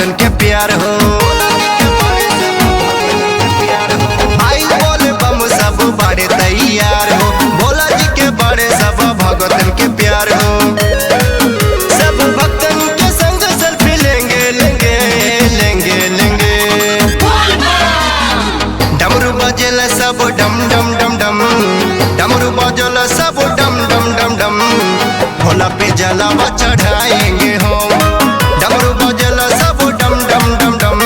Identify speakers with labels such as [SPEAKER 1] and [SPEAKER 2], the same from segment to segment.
[SPEAKER 1] भगतन के प्यार हो। आई बोले बम सब बड़े तैयार हो, भोला जी के बड़े सब भगतन के प्यार हो। सब भक्तन के संग सेल्फी लेंगे लेंगे लेंगे लेंगे। डमरू बजेला सब डम डम डम डम, डमरू बजेला सब डम डम डम डम। भोला पे जलावा चढ़ाएंगे हम, डमरू बजेला सब डम डम डम डम।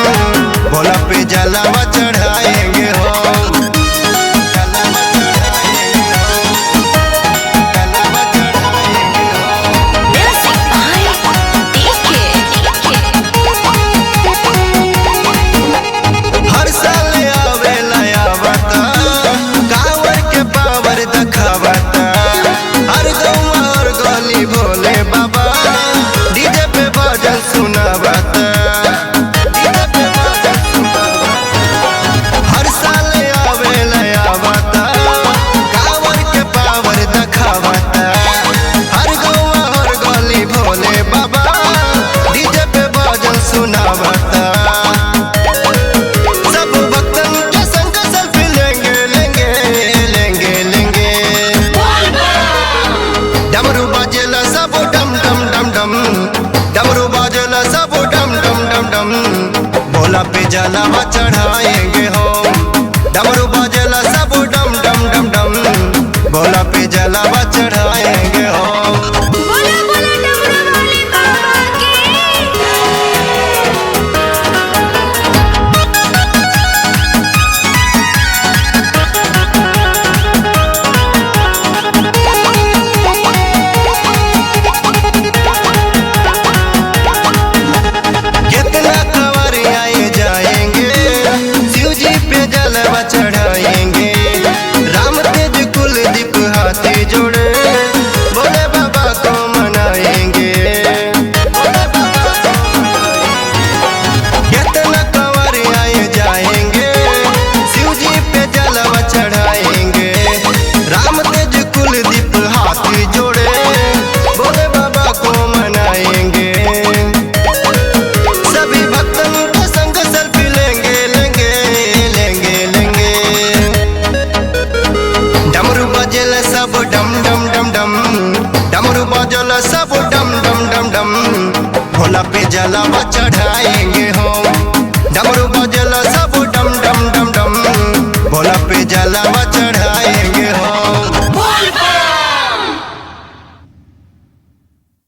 [SPEAKER 1] भोला पे जलावा चढ़ाएंगे हम। हर साल आवेला आवता, कांवर के पावर दिखावता। हर गाँव और गली भोले बाबा डीजे पे भजन सुनावता। हर साल आवेला आवता, कांवर के पावर दिखावता। हर गाँव और गली भोले बाबा डीजे पे भजन सुनावता। सब भक्तन के संग सेल्फी लेंगे लेंगे लेंगे लेंगे। डमरू बाजेला सब डम डम डम डम, डमरू बाजेला सब डम डम डम डम। भोला पे जलावा चढ़ाएंगे हम, डमरू बाजेला सब डम डम डम डम। भोला पे जलावा चढ़ाएंगे हम।
[SPEAKER 2] बोला बोला डमरू वाले बाबा की।
[SPEAKER 1] कितना खबर आए जाएंगे, शिव जी पे जलवा चढ़ाएंगे। राम तेज कुलदीप हाथी जोड़े, भोले बाबा को मनाएंगे। कितना खबर आए जाएंगे, शिव जी पे जलवा चढ़ाएंगे। राम तेज कुलदीप हाथी जोड़े, भोले बाबा को मनाएंगे। सभी भक्तन के संग सेल्फी लेंगे लेंगे लेंगे लेंगे। डमरू बजेला सब डम डम डम डम, डमरू बजेला सब डम डम डम डम। भोला पे जलावा चढ़ाएंगे हम, डमरू बजेला सब डम डम डम डम। भोला पे जलावा